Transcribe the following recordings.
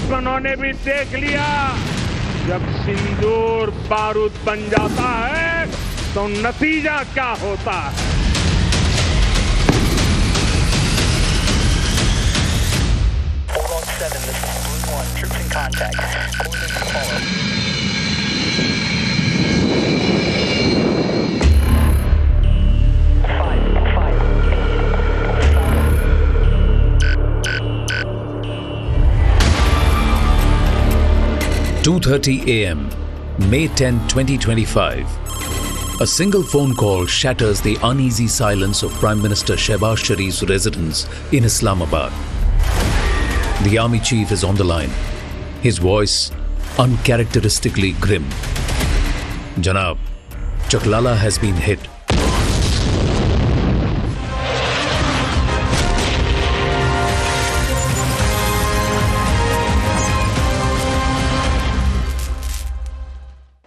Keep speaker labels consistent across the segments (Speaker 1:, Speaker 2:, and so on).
Speaker 1: दुश्मनों ने भी देख लिया, जब सिंदूर बारूद बन जाता है तो नतीजा क्या होता है।
Speaker 2: Troops in contact. Coordinates to follow. Five.
Speaker 3: 2:30 a.m., May 10, 2025. A single phone call shatters the uneasy silence of Prime Minister Shehbaz Sharif's residence in Islamabad. The army chief is on the line, his voice uncharacteristically grim. Janab, Chaklala has been hit.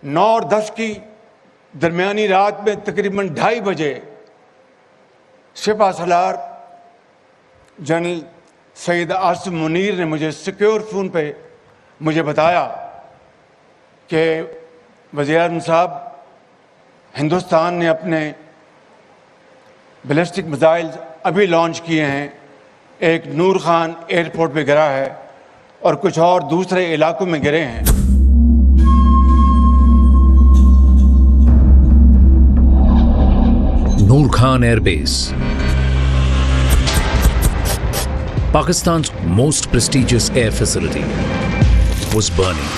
Speaker 4: नौ और 10 की दरमियानी रात में तकरीबन 2:30 बजे सिपा Salaar general Syed Asim Munir ने मुझे secure phone पे मुझे बताया कि वज़ीर-ए-आज़म साहब, हिंदुस्तान ने अपने बैलिस्टिक मिसाइल अभी लॉन्च किए हैं, एक नूर खान एयरपोर्ट पे गिरा है और कुछ और दूसरे इलाकों में गिरे हैं।
Speaker 3: Noor Khan Air Base, Pakistan's most prestigious air facility, was burning.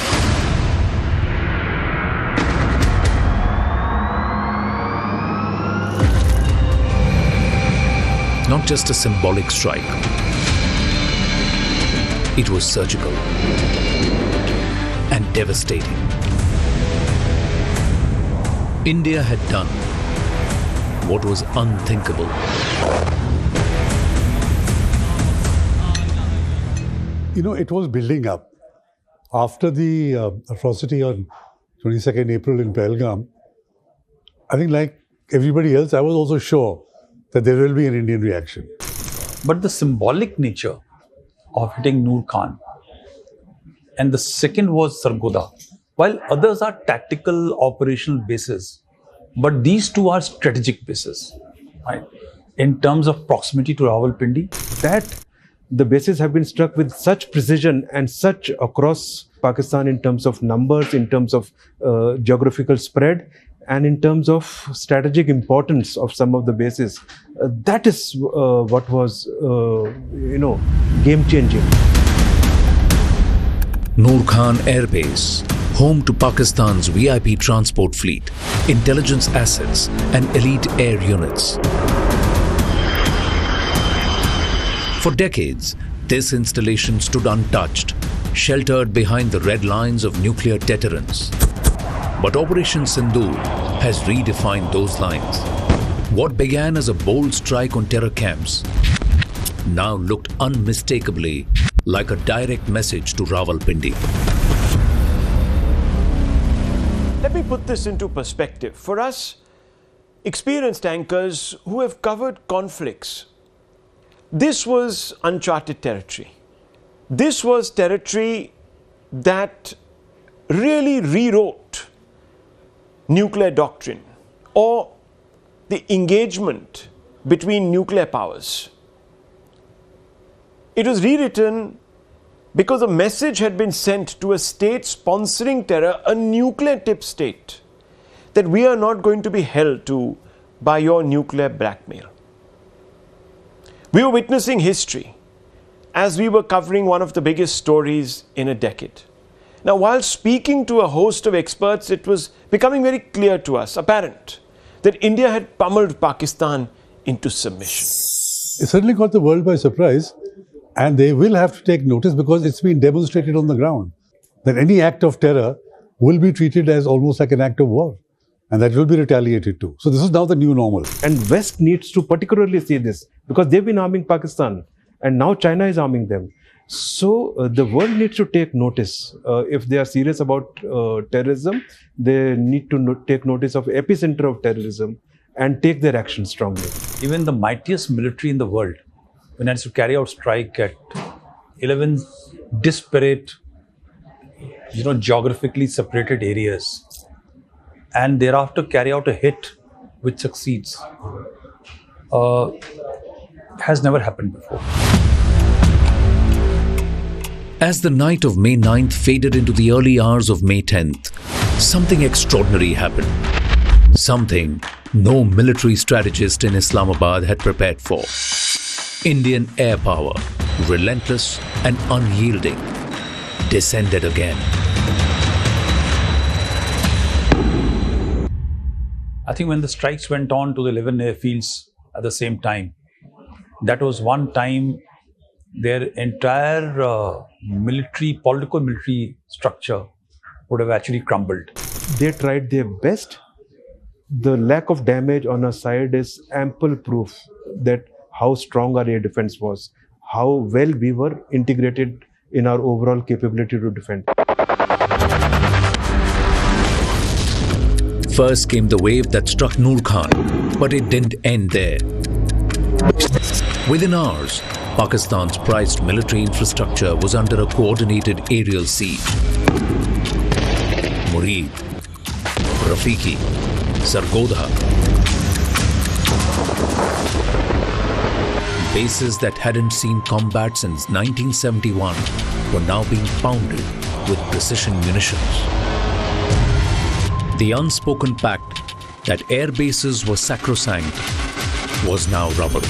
Speaker 3: Not just a symbolic strike, it was surgical and devastating. India had done what was unthinkable.
Speaker 5: You know, it was building up. After the atrocity on 22nd April in Pahalgam, I think like everybody else, I was also sure that there will be an Indian reaction.
Speaker 6: But the symbolic nature of hitting Noor Khan, and the second was Sargodha, while others are tactical operational bases, but these two are strategic bases, right? In terms of proximity to Rawalpindi,
Speaker 7: that the bases have been struck with such precision and such across Pakistan in terms of numbers, in terms of geographical spread, and in terms of strategic importance of some of the bases. That is what was, game-changing.
Speaker 3: Noor Khan Air Base, home to Pakistan's VIP transport fleet, intelligence assets and elite air units. For decades, this installation stood untouched, sheltered behind the red lines of nuclear deterrence. But Operation Sindoor has redefined those lines. What began as a bold strike on terror camps now looked unmistakably like a direct message to Rawalpindi.
Speaker 8: Let me put this into perspective. For us, experienced anchors who have covered conflicts, this was uncharted territory. This was territory that really rewrote nuclear doctrine or the engagement between nuclear powers. It was rewritten because a message had been sent to a state sponsoring terror, a nuclear-tipped state, that we are not going to be held to by your nuclear blackmail. We were witnessing history as we were covering one of the biggest stories in a decade. Now, while speaking to a host of experts, it was becoming very clear to us, apparent, that India had pummeled Pakistan into submission.
Speaker 5: It certainly caught the world by surprise, and they will have to take notice because it's been demonstrated on the ground that any act of terror will be treated as almost like an act of war, and that will be retaliated to. So this is now the new normal.
Speaker 7: And West needs to particularly see this because they've been arming Pakistan and now China is arming them. So the world needs to take notice. If they are serious about terrorism, they need to take notice of epicenter of terrorism and take their action strongly.
Speaker 6: even the mightiest military in the world, when it has to carry out strike at 11 disparate geographically separated areas and thereafter carry out a hit which succeeds has never happened before.
Speaker 3: As the night of May 9th faded into the early hours of May 10th, something extraordinary happened. Something no military strategist in Islamabad had prepared for. Indian air power, relentless and unyielding, descended again.
Speaker 6: I think when the strikes went on to the 11 airfields at the same time, that was one time their entire political military structure would have actually crumbled.
Speaker 7: They tried their best. The lack of damage on our side is ample proof that how strong our air defense was, how well we were integrated in our overall capability to defend.
Speaker 3: First came the wave that struck Noor Khan, but it didn't end there. Within hours, Pakistan's prized military infrastructure was under a coordinated aerial siege. Murid, Rafiki, Sargodha. Bases that hadn't seen combat since 1971 were now being pounded with precision munitions. The unspoken pact that air bases were sacrosanct was now rubble.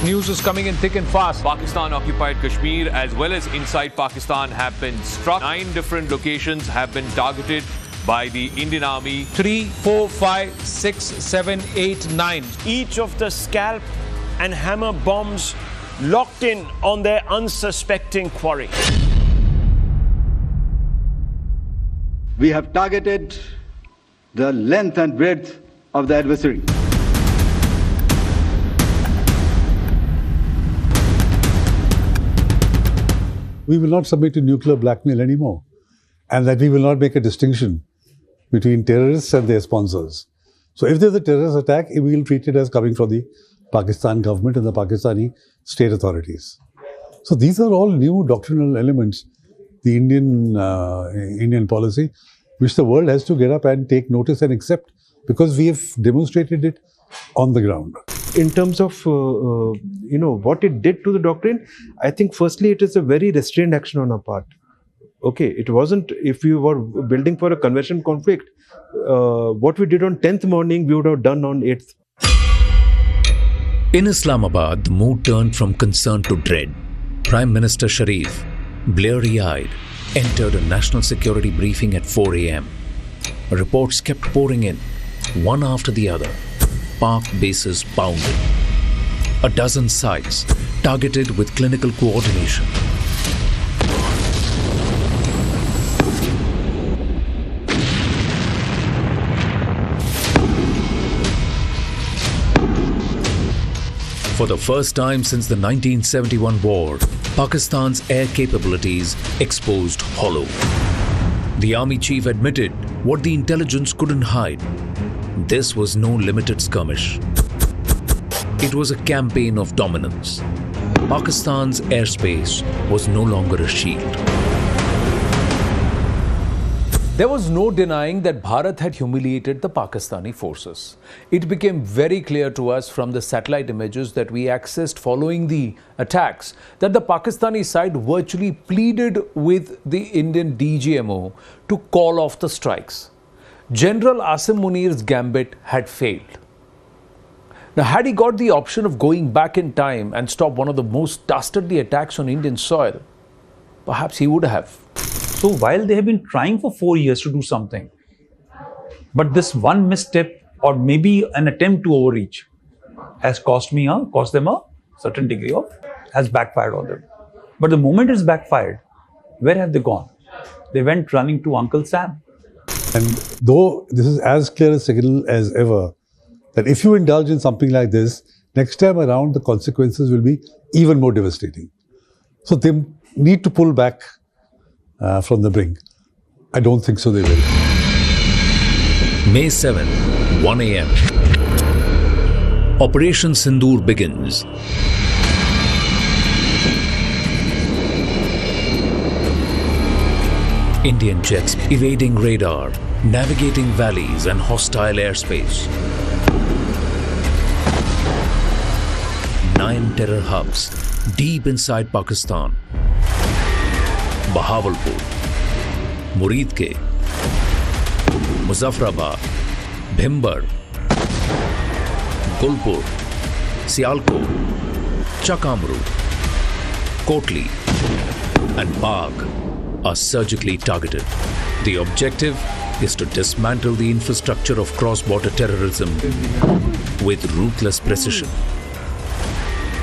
Speaker 9: News is coming in thick and fast. Pakistan-occupied Kashmir as well as inside Pakistan have been struck. 9 different locations have been targeted by the Indian Army.
Speaker 10: 3, 4, 5, 6, 7, 8, 9.
Speaker 8: Each of the scalp and hammer bombs locked in on their unsuspecting quarry.
Speaker 11: We have targeted the length and breadth of the adversary.
Speaker 5: We will not submit to nuclear blackmail anymore, and that we will not make a distinction between terrorists and their sponsors. So if there's a terrorist attack, we will treat it as coming from the Pakistan government and the Pakistani state authorities. So these are all new doctrinal elements, the Indian policy, which the world has to get up and take notice and accept, because we have demonstrated it on the ground.
Speaker 7: In terms of what it did to the doctrine, I think firstly it is a very restrained action on our part. Okay, it wasn't, if we were building for a conversion conflict, what we did on 10th morning, we would have done on 8th.
Speaker 3: In Islamabad, the mood turned from concern to dread. Prime Minister Sharif, bleary-eyed, entered a national security briefing at 4 a.m. Reports kept pouring in, one after the other. Pak bases pounded. A dozen sites targeted with clinical coordination. For the first time since the 1971 war, Pakistan's air capabilities exposed hollow. The army chief admitted what the intelligence couldn't hide. This was no limited skirmish. It was a campaign of dominance. Pakistan's airspace was no longer a shield.
Speaker 10: There was no denying that Bharat had humiliated the Pakistani forces. It became very clear to us from the satellite images that we accessed following the attacks that the Pakistani side virtually pleaded with the Indian DGMO to call off the strikes. General Asim Munir's gambit had failed. Now, had he got the option of going back in time and stop one of the most dastardly attacks on Indian soil, perhaps he would have.
Speaker 6: So while they have been trying for 4 years to do something, but this one misstep or maybe an attempt to overreach has cost them a certain degree of, has backfired on them. But the moment it's backfired, where have they gone? They went running to Uncle Sam.
Speaker 5: And though this is as clear a signal as ever, that if you indulge in something like this, next time around the consequences will be even more devastating. So they need to pull back from the brink. I don't think so they will.
Speaker 3: May 7, 1 a.m. Operation Sindoor begins. Indian jets evading radar, navigating valleys and hostile airspace. 9 terror hubs deep inside Pakistan. Bahawalpur, Muridke, Muzaffarabad, Bhimbar, Gulpur, Sialkot, Chakamru, Kotli and Bagh are surgically targeted. The objective is to dismantle the infrastructure of cross-border terrorism with ruthless precision.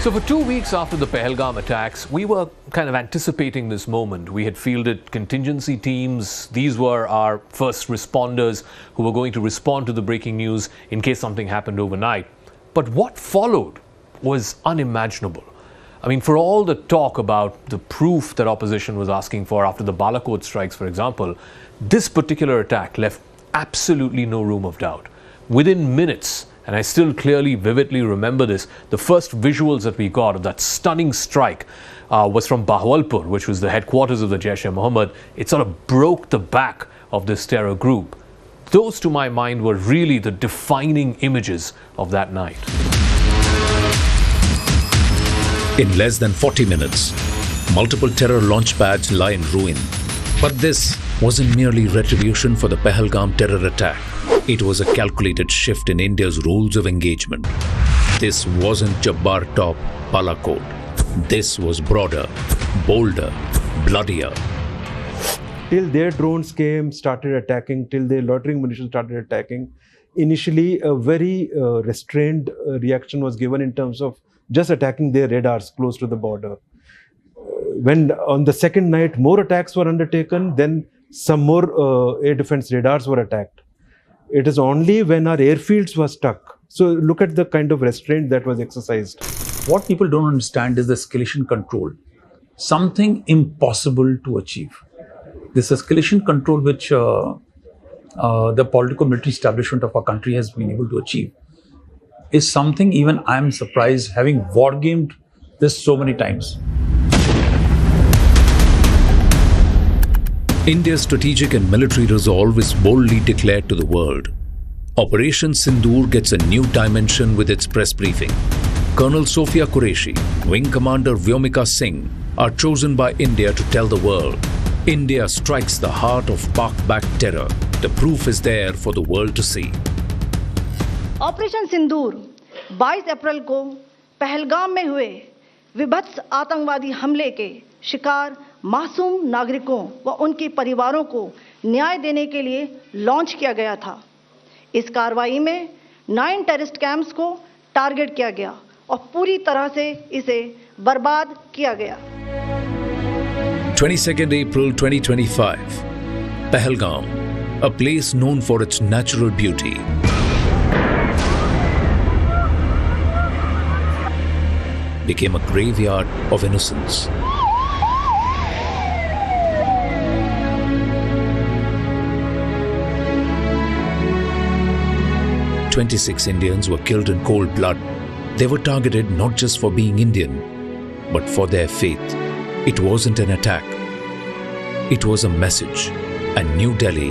Speaker 9: So for 2 weeks after the Pahalgam attacks, we were kind of anticipating this moment. We had fielded contingency teams. These were our first responders who were going to respond to the breaking news in case something happened overnight. But what followed was unimaginable. I mean, for all the talk about the proof that opposition was asking for after the Balakot strikes, for example, this particular attack left absolutely no room of doubt. Within minutes, and I still clearly, vividly remember this, the first visuals that we got of that stunning strike was from Bahawalpur, which was the headquarters of the Jaish-e-Mohammed. It sort of broke the back of this terror group. Those, to my mind, were really the defining images of that night.
Speaker 3: In less than 40 minutes, multiple terror launch pads lie in ruin. But this wasn't merely retribution for the Pahalgam terror attack. It was a calculated shift in India's rules of engagement. This wasn't Jabbar Top Balakot. This was broader, bolder, bloodier.
Speaker 7: Till their drones came, started attacking, till their loitering munitions started attacking, initially a very restrained reaction was given in terms of just attacking their radars close to the border. When on the second night more attacks were undertaken, then some more air defense radars were attacked. It is only when our airfields were stuck. So look at the kind of restraint that was exercised.
Speaker 6: What people don't understand is the escalation control. Something impossible to achieve. This escalation control which the political military establishment of our country has been able to achieve is something even I am surprised, having wargamed this so many times.
Speaker 3: India's strategic and military resolve is boldly declared to the world. Operation Sindoor gets a new dimension with its press briefing. Colonel Sophia Qureshi, Wing Commander Vyomika Singh are chosen by India to tell the world, India strikes the heart of Pak-backed terror. The proof is there for the world to see.
Speaker 12: Operation Sindoor 22 अप्रैल को पहलगाम में हुए विभत्स आतंकवादी हमले के शिकार मासूम नागरिकों व उनके परिवारों को न्याय देने के लिए लॉन्च किया गया था। इस कार्रवाई में 9 टेररिस्ट कैंप्स को टारगेट किया गया और पूरी तरह से इसे बर्बाद किया गया।
Speaker 3: 22nd April 2025, Pahalgam, a place known for its natural beauty, became a graveyard of innocence. "26 Indians were killed in cold blood. They were targeted not just for being Indian, but for their faith. It wasn't an attack. It was a message, and New Delhi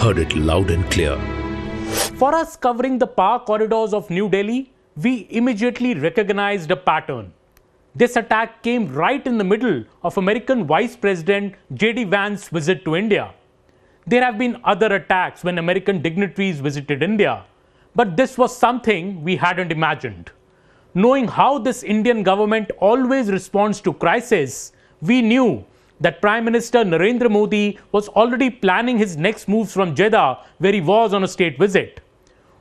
Speaker 3: heard it loud and clear."
Speaker 13: For us covering the power corridors of New Delhi, we immediately recognized a pattern. This attack came right in the middle of American Vice President J.D. Vance's visit to India. There have been other attacks when American dignitaries visited India, but this was something we hadn't imagined. Knowing how this Indian government always responds to crisis, we knew that Prime Minister Narendra Modi was already planning his next moves from Jeddah, where he was on a state visit.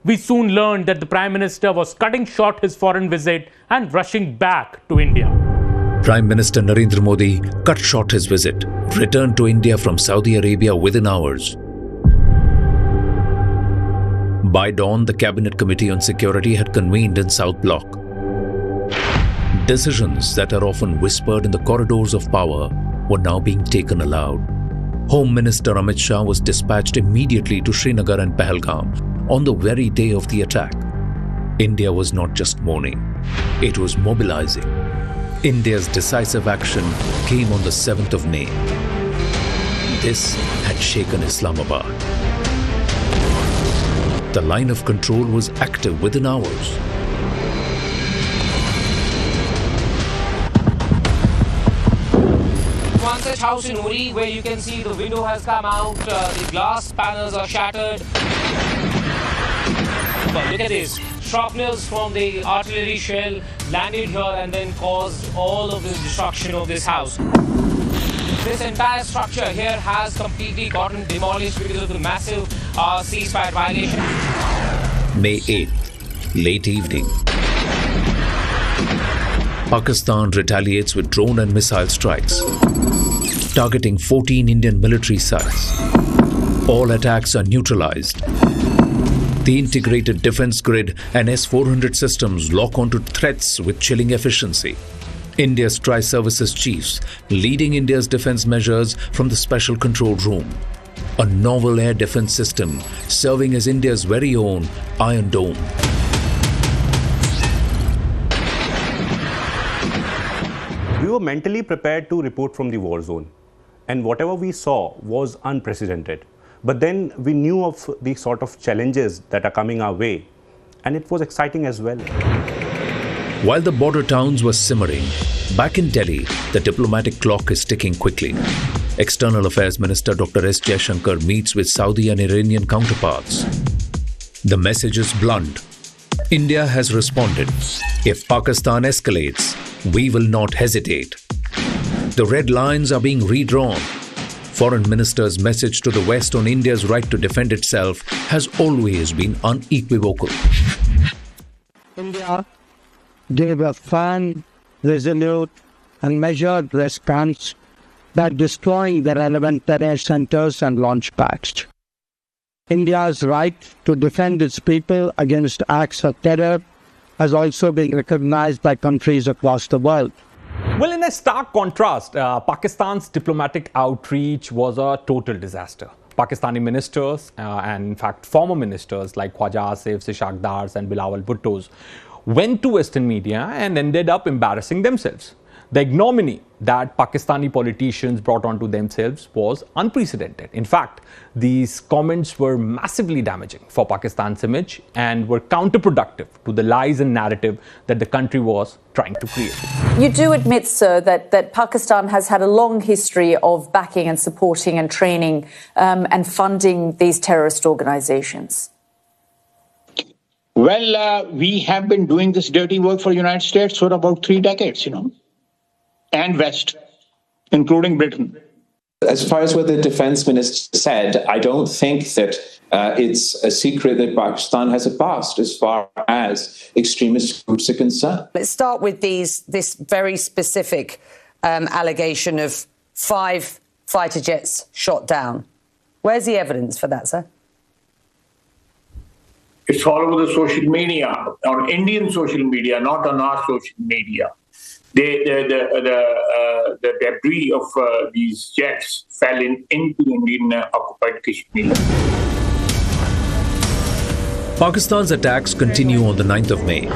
Speaker 13: We soon learned that the Prime Minister was cutting short his foreign visit and rushing back to India.
Speaker 3: Prime Minister Narendra Modi cut short his visit, returned to India from Saudi Arabia within hours. By dawn, the Cabinet Committee on Security had convened in South Block. Decisions that are often whispered in the corridors of power were now being taken aloud. Home Minister Amit Shah was dispatched immediately to Srinagar and Pahalgam on the very day of the attack. India was not just mourning, it was mobilizing. India's decisive action came on the 7th of May. This had shaken Islamabad. The line of control was active within hours.
Speaker 14: One such house in Uri where you can see the window has come out, the glass panels are shattered. But look at this. Shrapnels from the artillery shell landed here and then caused all of the destruction of this house. This entire structure here has completely gotten demolished because of the massive ceasefire violation.
Speaker 3: May 8th, late evening. Pakistan retaliates with drone and missile strikes, targeting 14 Indian military sites. All attacks are neutralized. The integrated defense grid and S-400 systems lock onto threats with chilling efficiency. India's Tri-Services chiefs leading India's defense measures from the Special Control Room. A novel air defense system serving as India's very own Iron Dome.
Speaker 15: We were mentally prepared to report from the war zone, and whatever we saw was unprecedented. But then we knew of the sort of challenges that are coming our way, and it was exciting as well.
Speaker 3: While the border towns were simmering, back in Delhi, the diplomatic clock is ticking quickly. External Affairs Minister Dr. S. Jaishankar meets with Saudi and Iranian counterparts. The message is blunt. India has responded. If Pakistan escalates, we will not hesitate. The red lines are being redrawn. Foreign Minister's message to the West on India's right to defend itself has always been unequivocal.
Speaker 16: India gave a firm, resolute, and measured response by destroying the relevant terror centers and launch pads. India's right to defend its people against acts of terror has also been recognized by countries across the world.
Speaker 17: Well, in a stark contrast, Pakistan's diplomatic outreach was a total disaster. Pakistani ministers and in fact former ministers like Khwaja Asif, Sishakdars and Bilawal Bhuttos went to Western media and ended up embarrassing themselves. The ignominy that Pakistani politicians brought onto themselves was unprecedented. In fact, these comments were massively damaging for Pakistan's image and were counterproductive to the lies and narrative that the country was trying to create.
Speaker 18: You do admit, sir, that Pakistan has had a long history of backing and supporting and training and funding these terrorist organizations.
Speaker 19: Well, we have been doing this dirty work for the United States for about 3 decades, and West, including Britain.
Speaker 20: As far as what the defense minister said, I don't think that it's a secret that Pakistan has a past as far as extremist groups are concerned.
Speaker 21: Let's start with this very specific allegation of 5 fighter jets shot down. Where's the evidence for that, sir?
Speaker 19: It's all over the social media, on Indian social media, not on our social media. The debris of these jets fell into Indian occupied Kashmir.
Speaker 3: Pakistan's attacks continue on the 9th of May.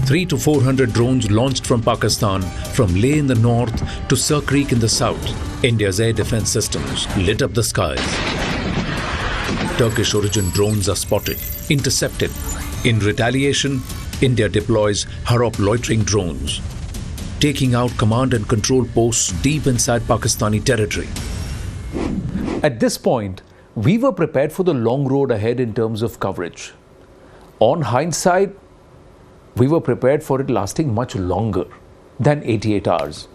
Speaker 3: 300 to 400 drones launched from Pakistan from Leh in the north to Sir Creek in the south. India's air defense systems lit up the skies. Turkish origin drones are spotted, intercepted. In retaliation, India deploys Harop loitering drones, taking out command and control posts deep inside Pakistani territory.
Speaker 10: At this point, we were prepared for the long road ahead in terms of coverage. On hindsight, we were prepared for it lasting much longer than 88 hours.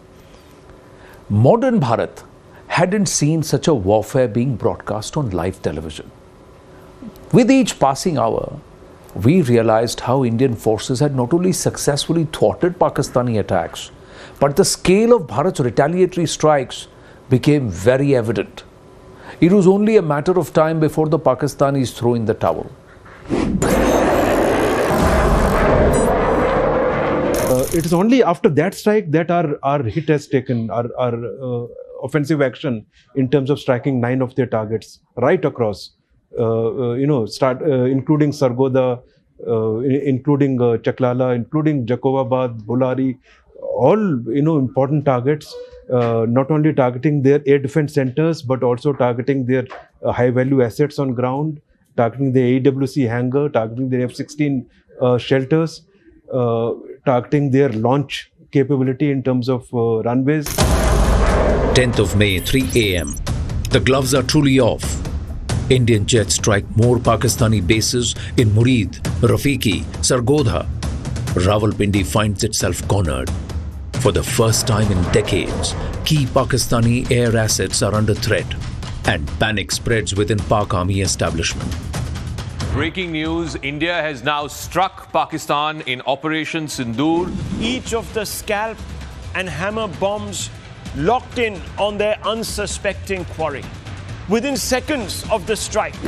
Speaker 10: Modern Bharat hadn't seen such a warfare being broadcast on live television. With each passing hour, we realized how Indian forces had not only successfully thwarted Pakistani attacks, but the scale of Bharat's retaliatory strikes became very evident. It was only a matter of time before the Pakistanis threw in the towel.
Speaker 7: It is only after that strike that our hit has taken, our offensive action in terms of striking 9 of their targets right across, including Sargodha, including Chaklala, including Jakobabad, Bolari, all important targets. Not only targeting their air defense centers, but also targeting their high-value assets on ground, targeting the AWC hangar, targeting their F-16 shelters, targeting their launch capability in terms of runways.
Speaker 3: 10th of May, 3 a.m. The gloves are truly off. Indian jets strike more Pakistani bases in Murid, Rafiki, Sargodha. Rawalpindi finds itself cornered. For the first time in decades, key Pakistani air assets are under threat, and panic spreads within Pak Army establishment.
Speaker 9: Breaking news, India has now struck Pakistan in Operation Sindoor.
Speaker 8: Each of the scalp and hammer bombs locked in on their unsuspecting quarry. Within seconds of the strike,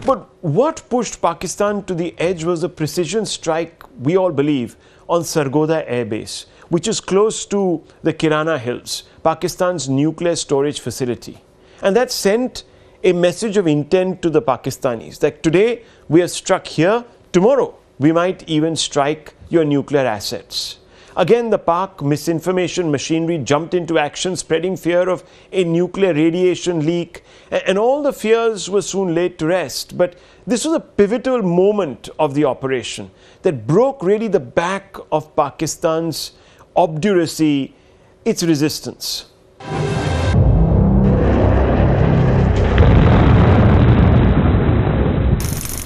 Speaker 8: but what pushed Pakistan to the edge was a precision strike, we all believe, on Sargodha Air Base, which is close to the Kirana Hills, Pakistan's nuclear storage facility. And that sent a message of intent to the Pakistanis that today we are struck here, tomorrow we might even strike your nuclear assets. Again, the Pak misinformation machinery jumped into action, spreading fear of a nuclear radiation leak, and all the fears were soon laid to rest. But this was a pivotal moment of the operation that broke really the back of Pakistan's obduracy, its resistance.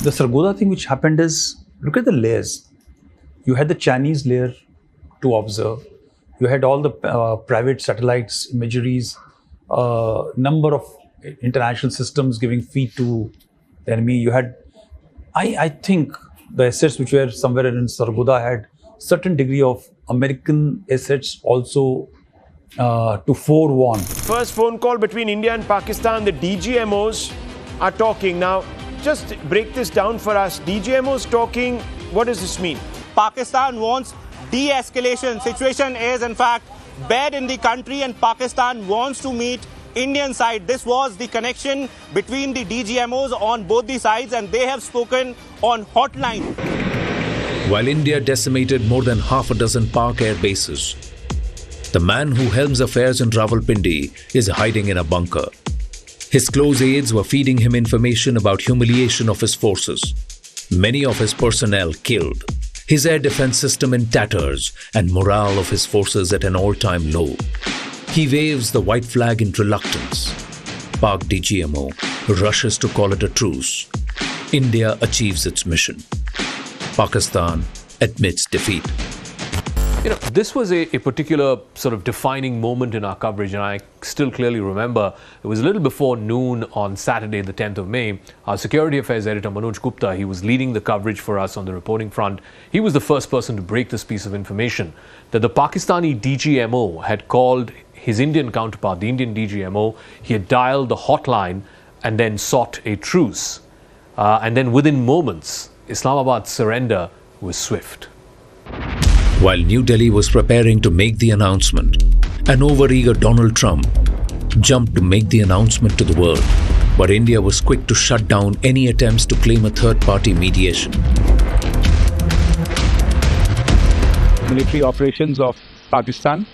Speaker 6: The Sargodha thing which happened is, look at the layers. You had the Chinese layer to observe. You had all the private satellites, imageries, number of international systems giving feed to the enemy. You had, I think, the assets which were somewhere in Sargodha had certain degree of American assets also to forewarn.
Speaker 8: First phone call between India and Pakistan, the DGMOs are talking. Now, just break this down for us. DGMOs talking, what does this mean?
Speaker 1: Pakistan wants de-escalation. Situation is, in fact, bad in the country, and Pakistan wants to meet Indian side. This was the connection between the DGMOs on both the sides, and they have spoken on hotline.
Speaker 3: While India decimated more than half a dozen Pak air bases, the man who helms affairs in Rawalpindi is hiding in a bunker. His close aides were feeding him information about humiliation of his forces. Many of his personnel killed, his air defense system in tatters, and morale of his forces at an all-time low. He waves the white flag in reluctance. Pak DGMO rushes to call it a truce. India achieves its mission. Pakistan admits defeat.
Speaker 9: You know, this was a particular sort of defining moment in our coverage, and I still clearly remember it was a little before noon on Saturday, the 10th of May. Our security affairs editor, Manoj Gupta, he was leading the coverage for us on the reporting front. He was the first person to break this piece of information that the Pakistani DGMO had called his Indian counterpart, the Indian DGMO. He had dialed the hotline and then sought a truce. And then within moments, Islamabad's surrender was swift.
Speaker 3: While New Delhi was preparing to make the announcement, an overeager Donald Trump jumped to make the announcement to the world, but India was quick to shut down any attempts to claim a third-party mediation.
Speaker 22: Military operations of Pakistan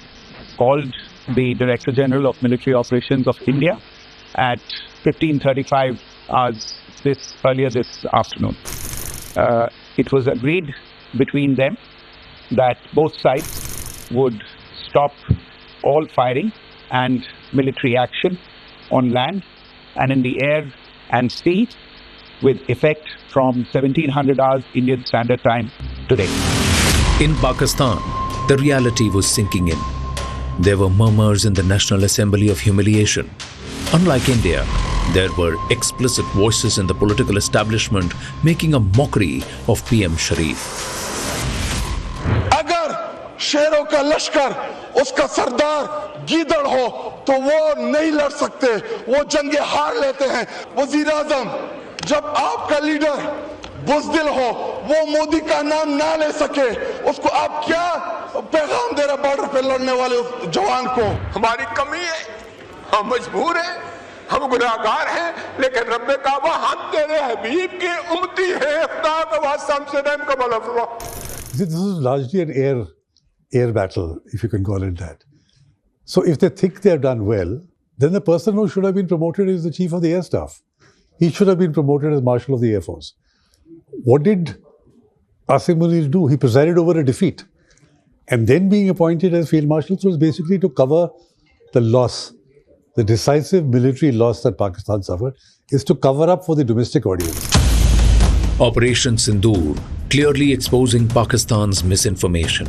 Speaker 22: called the Director General of Military Operations of India at 15:35 hours earlier this afternoon. It was agreed between them that both sides would stop all firing and military action on land and in the air and sea with effect from 1700 hours Indian Standard Time today.
Speaker 3: In Pakistan, the reality was sinking in. There were murmurs in the National Assembly of humiliation. Unlike India, there were explicit voices in the political establishment making a mockery of PM Sharif.
Speaker 23: शेरों का लश्कर उसका सरदार गीदड़ हो तो वो नहीं लड़ सकते, वो जंगे हार लेते हैं। वजीर आजम, जब आपका लीडर बुज़दिल हो, वो मोदी का नाम ना ले सके, उसको आप क्या पैगाम दे रहे बॉर्डर पे लड़ने वाले जवान को? हमारी कमी है, हम मजबूर हैं, हम गुनाहगार हैं, लेकिन रब काबा हम तेरे हबीब की उम्मती है, खुदा का वास्ता हमसे रहम का भला फरमा।
Speaker 5: This is largely an air battle, if you can call it that. So if they think they have done well, then the person who should have been promoted is the Chief of the Air Staff. He should have been promoted as Marshal of the Air Force. What did Asim Munir do? He presided over a defeat. And then being appointed as Field Marshal was basically to cover the loss, the decisive military loss that Pakistan suffered, is to cover up for the domestic audience.
Speaker 3: Operation Sindoor clearly exposing Pakistan's misinformation.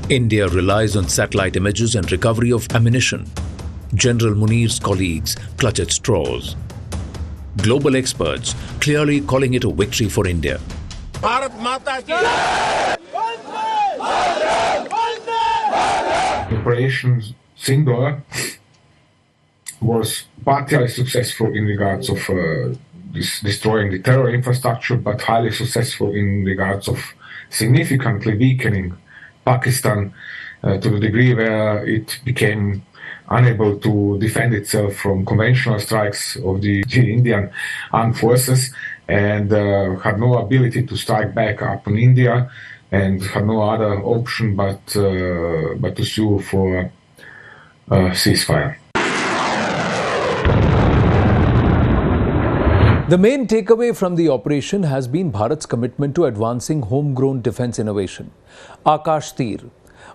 Speaker 3: India relies on satellite images and recovery of ammunition. General Munir's colleagues clutch at straws. Global experts clearly calling it a victory for India.
Speaker 23: Bharat माता की
Speaker 2: Operation Sindoor was partially successful in regards of destroying the terror infrastructure, but highly successful in regards of significantly weakening Pakistan to the degree where it became unable to defend itself from conventional strikes of the Indian armed forces, and had no ability to strike back upon India, and had no other option but to sue for ceasefire.
Speaker 10: The main takeaway from the operation has been Bharat's commitment to advancing homegrown defence innovation. Akash Tir,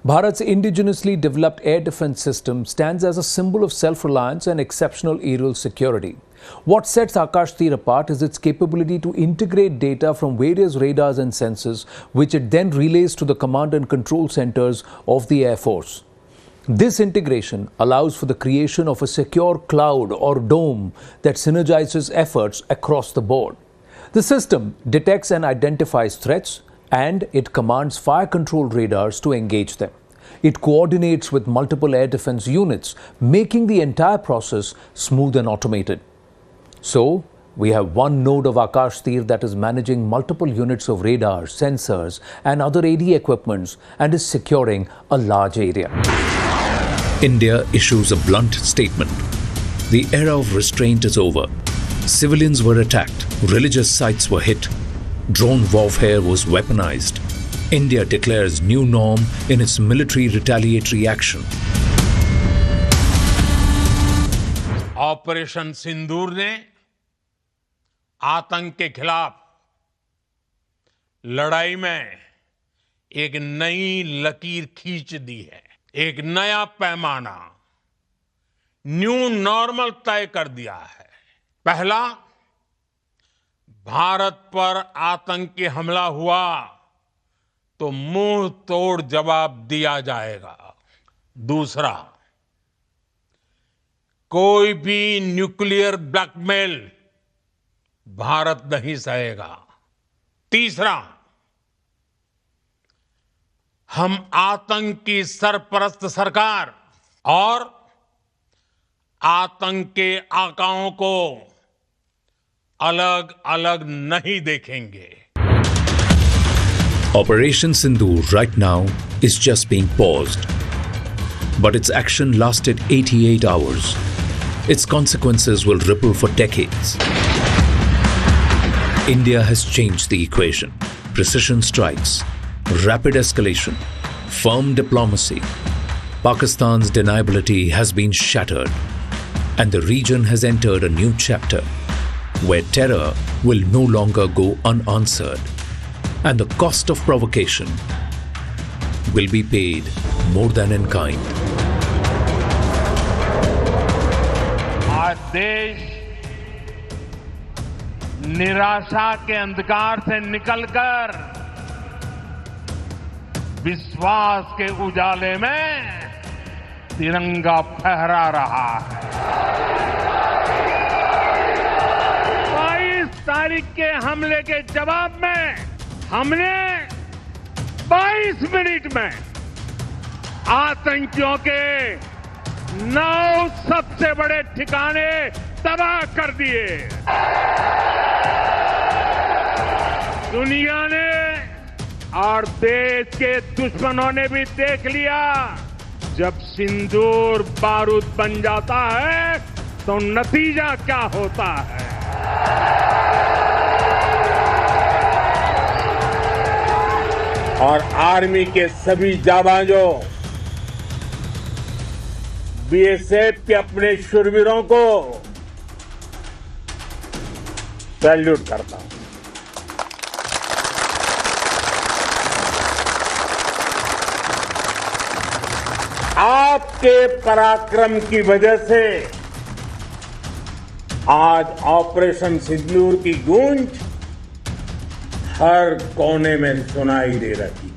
Speaker 10: Bharat's indigenously developed air defence system, stands as a symbol of self-reliance and exceptional aerial security. What sets Akash Tir apart is its capability to integrate data from various radars and sensors, which it then relays to the command and control centres of the Air Force. This integration allows for the creation of a secure cloud or dome that synergizes efforts across the board. The system detects and identifies threats, and it commands fire control radars to engage them. It coordinates with multiple air defense units, making the entire process smooth and automated. So, we have one node of Akash Tir that is managing multiple units of radars, sensors and other AD equipments and is securing a large area.
Speaker 3: India issues a blunt statement. The era of restraint is over. Civilians were attacked, religious sites were hit, drone warfare was weaponized. India declares new norm in its military retaliatory action.
Speaker 4: Operation Sindoor ने आतंक के खिलाफ लड़ाई में एक नई लकीर खींच दी है, एक नया पैमाना, न्यू नॉर्मल तय कर दिया है। पहला, भारत पर आतंकी हमला हुआ तो मुंह तोड़ जवाब दिया जाएगा। दूसरा, कोई भी न्यूक्लियर ब्लैकमेल भारत नहीं सहेगा। तीसरा, हम आतंक की सरपरस्त सरकार और आतंक के आकाओं को अलग अलग नहीं देखेंगे।
Speaker 3: Operation Sindoor right now is just being paused. But its action lasted 88 hours. Its consequences will ripple for decades. India has changed the equation. Precision strikes, rapid escalation, firm diplomacy. Pakistan's deniability has been shattered, and the region has entered a new chapter where terror will no longer go unanswered, and the cost of provocation will be paid more than in kind.
Speaker 4: आज देश निराशा के अंधकार से निकलकर विश्वास के उजाले में तिरंगा फहरा रहा है। 22 तारीख के हमले के जवाब में हमने 22 मिनट में आतंकियों के 9 सबसे बड़े ठिकाने तबाह कर दिए। दुनिया ने और देश के दुश्मनों ने भी देख लिया, जब सिंदूर बारूद बन जाता है तो नतीजा क्या होता है। और आर्मी के सभी जाबांजों, बीएसएफ के अपने शूरवीरों को सैल्यूट करता हूं। आपके पराक्रम की वजह से आज ऑपरेशन सिंदूर की गूंज हर कोने में सुनाई दे रही है।